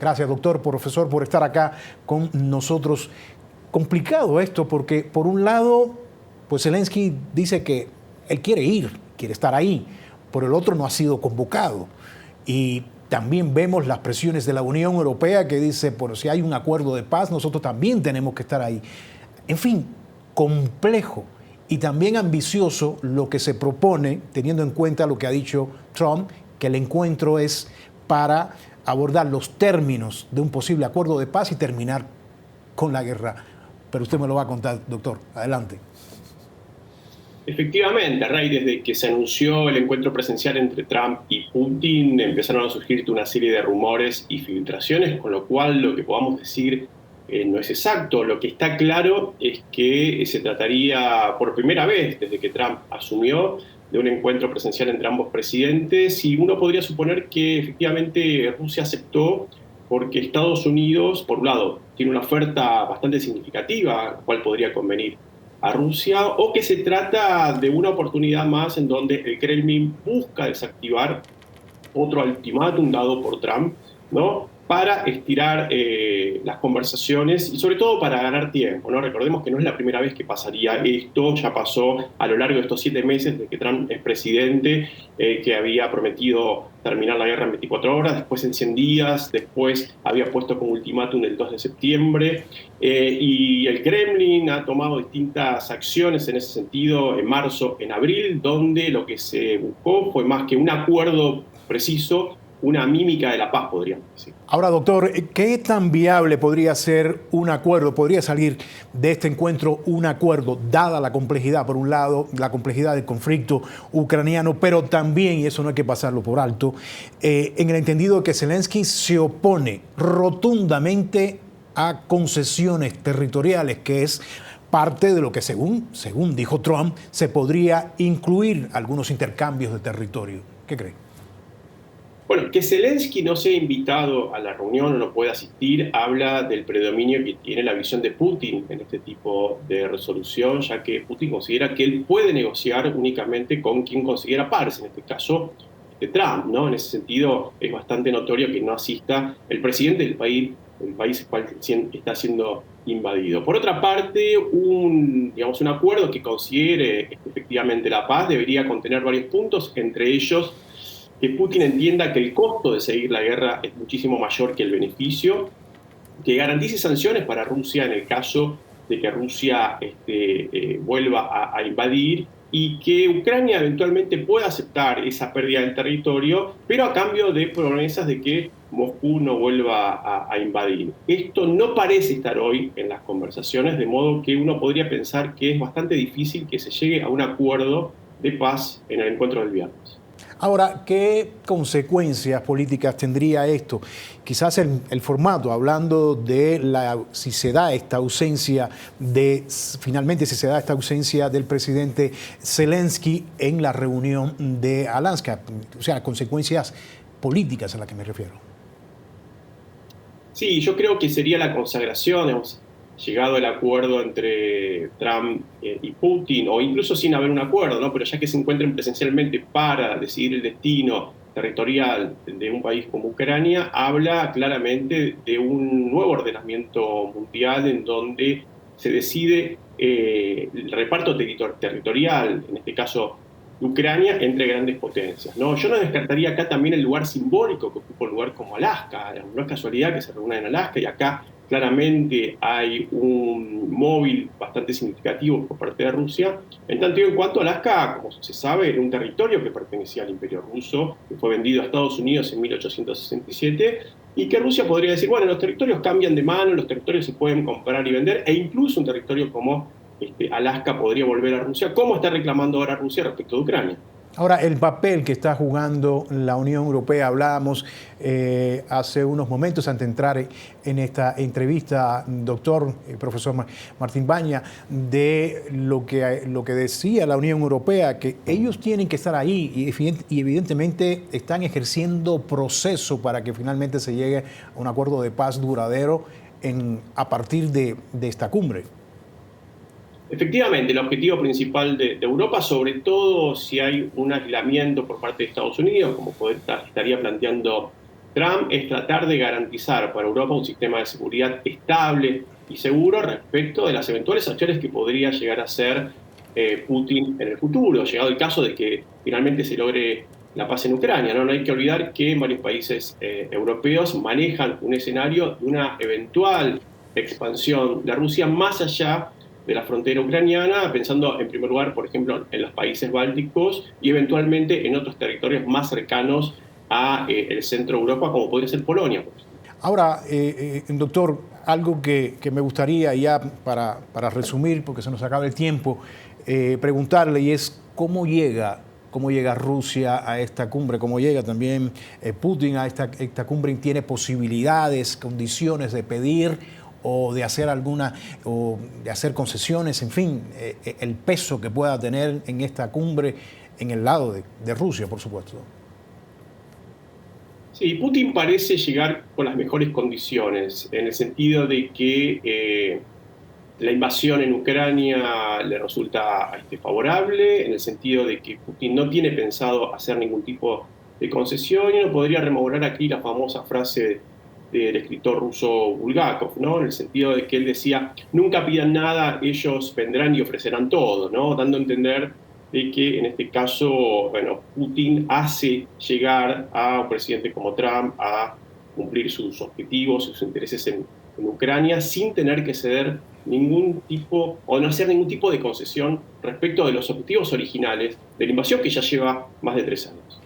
Gracias, doctor, profesor, por estar acá con nosotros. Complicado esto porque, por un lado, pues Zelensky dice que él quiere ir, quiere estar ahí. Por el otro, no ha sido convocado. Y también vemos las presiones de la Unión Europea que dice, bueno, si hay un acuerdo de paz, nosotros también tenemos que estar ahí. En fin, complejo y también ambicioso lo que se propone, teniendo en cuenta lo que ha dicho Trump, que el encuentro es para abordar los términos de un posible acuerdo de paz y terminar con la guerra. Pero usted me lo va a contar, doctor. Adelante. Efectivamente, Rey, desde que se anunció el encuentro presencial entre Trump y Putin, empezaron a surgir una serie de rumores y filtraciones, con lo cual lo que podamos decir no es exacto. Lo que está claro es que se trataría por primera vez desde que Trump asumió de un encuentro presencial entre ambos presidentes, y uno podría suponer que efectivamente Rusia aceptó porque Estados Unidos, por un lado, tiene una oferta bastante significativa, la cual podría convenir a Rusia, o que se trata de una oportunidad más en donde el Kremlin busca desactivar otro ultimátum dado por Trump, ¿no?, para estirar las conversaciones y sobre todo para ganar tiempo, ¿no? Recordemos que no es la primera vez que pasaría esto, ya pasó a lo largo de estos 7 meses de que Trump es presidente, que había prometido terminar la guerra en 24 horas, después en 100 días, después había puesto como ultimátum el 2 de septiembre, y el Kremlin ha tomado distintas acciones en ese sentido en marzo, en abril, donde lo que se buscó fue más que un acuerdo preciso, una mímica de la paz, podríamos decir. Ahora, doctor, ¿qué tan viable podría ser un acuerdo? ¿Podría salir de este encuentro un acuerdo, dada la complejidad, por un lado, la complejidad del conflicto ucraniano, pero también, y eso no hay que pasarlo por alto, en el entendido de que Zelensky se opone rotundamente a concesiones territoriales, que es parte de lo que, según dijo Trump, se podría incluir algunos intercambios de territorio? ¿Qué cree? Bueno, que Zelensky no sea invitado a la reunión o no pueda asistir habla del predominio que tiene la visión de Putin en este tipo de resolución, ya que Putin considera que él puede negociar únicamente con quien considera pares, en este caso de Trump, ¿no? En ese sentido es bastante notorio que no asista el presidente del país, el país cual está siendo invadido. Por otra parte, un acuerdo que considere efectivamente la paz debería contener varios puntos, entre ellos que Putin entienda que el costo de seguir la guerra es muchísimo mayor que el beneficio, que garantice sanciones para Rusia en el caso de que Rusia vuelva a invadir, y que Ucrania eventualmente pueda aceptar esa pérdida del territorio, pero a cambio de promesas de que Moscú no vuelva a invadir. Esto no parece estar hoy en las conversaciones, de modo que uno podría pensar que es bastante difícil que se llegue a un acuerdo de paz en el encuentro del viernes. Ahora, ¿qué consecuencias políticas tendría esto? Quizás el formato, hablando de si se da esta ausencia finalmente si se da esta ausencia del presidente Zelensky en la reunión de Alaska, o sea, consecuencias políticas a las que me refiero. Sí, yo creo que sería la consagración, hemos llegado al acuerdo entre Trump y Putin, o incluso sin haber un acuerdo, ¿no? Pero ya que se encuentren presencialmente para decidir el destino territorial de un país como Ucrania, habla claramente de un nuevo ordenamiento mundial en donde se decide el reparto territorial, en este caso Ucrania, entre grandes potencias, ¿no? Yo no descartaría acá también el lugar simbólico que ocupa un lugar como Alaska. No es casualidad que se reúnan en Alaska, y acá claramente hay un móvil bastante significativo por parte de Rusia, en tanto y en cuanto Alaska, como se sabe, era un territorio que pertenecía al Imperio Ruso, que fue vendido a Estados Unidos en 1867, y que Rusia podría decir, bueno, los territorios cambian de mano, los territorios se pueden comprar y vender, e incluso un territorio como Alaska podría volver a Rusia, como está reclamando ahora Rusia respecto de Ucrania. Ahora, el papel que está jugando la Unión Europea, hablábamos hace unos momentos antes de entrar en esta entrevista, doctor, profesor Martín Baña, de lo que decía la Unión Europea, que ellos tienen que estar ahí y evidentemente están ejerciendo proceso para que finalmente se llegue a un acuerdo de paz duradero a partir de esta cumbre. Efectivamente, el objetivo principal de Europa, sobre todo si hay un aislamiento por parte de Estados Unidos, como estaría planteando Trump es tratar de garantizar para Europa un sistema de seguridad estable y seguro respecto de las eventuales acciones que podría llegar a hacer Putin en el futuro, llegado el caso de que finalmente se logre la paz en Ucrania. No hay que olvidar que varios países europeos manejan un escenario de una eventual expansión de Rusia más allá de la frontera ucraniana, pensando en primer lugar, por ejemplo, en los países bálticos y eventualmente en otros territorios más cercanos a el centro de Europa, como podría ser Polonia, por ejemplo. Ahora, doctor, algo que me gustaría ya para resumir, porque se nos acaba el tiempo, preguntarle, y es cómo llega Rusia a esta cumbre, cómo llega también Putin a esta cumbre, tiene posibilidades, condiciones de pedir o de hacer o de hacer concesiones, en fin, el peso que pueda tener en esta cumbre en el lado de Rusia, por supuesto. Sí, Putin parece llegar con las mejores condiciones, en el sentido de que la invasión en Ucrania le resulta favorable, en el sentido de que Putin no tiene pensado hacer ningún tipo de concesión, y uno podría rememorar aquí la famosa frase del escritor ruso Bulgakov, ¿no? En el sentido de que él decía: nunca pidan nada, ellos vendrán y ofrecerán todo, ¿no? Dando a entender de que en este caso, bueno, Putin hace llegar a un presidente como Trump a cumplir sus objetivos, sus intereses en Ucrania, sin tener que ceder ningún tipo o no hacer ningún tipo de concesión respecto de los objetivos originales de la invasión, que ya lleva más de 3 años.